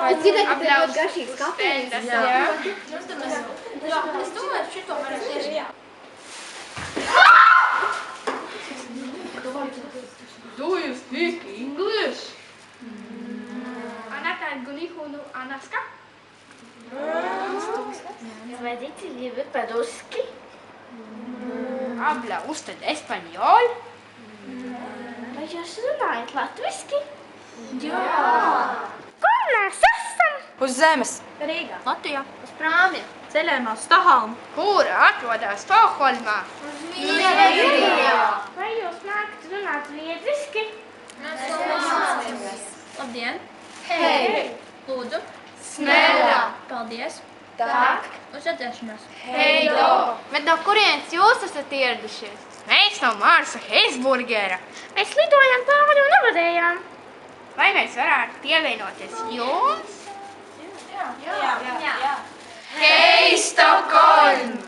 Es dzirdēju, ka tev ļoti garšīgs kafejnīcas. Jā. Es domāju, šito varētu tieši. Do you speak English? Она как гунихуну анаска? Vadīts ir по-русски. Habla usted español? Vai jūs runājat latviski? Jā. Kur mēs esam? Uz zemes. Rīgā. Latvijā. Uz prāmja. Ceļojumā uz Stokholmu. Kur atrodas Stokholmā? Vai jūs mākat runāt zviedriski? Labdien! Hei! Lūdzu! Smēļā. Paldies! Tak. Uz redzēšanos! Heido! Bet no kurienes jūs esat ieradušies? Mēs no Marsa Heisburgera. Mēs lidojām pāri un nevarējām. Vai mēs varētu pievienoties jums? Jā. Hei, Stokholm!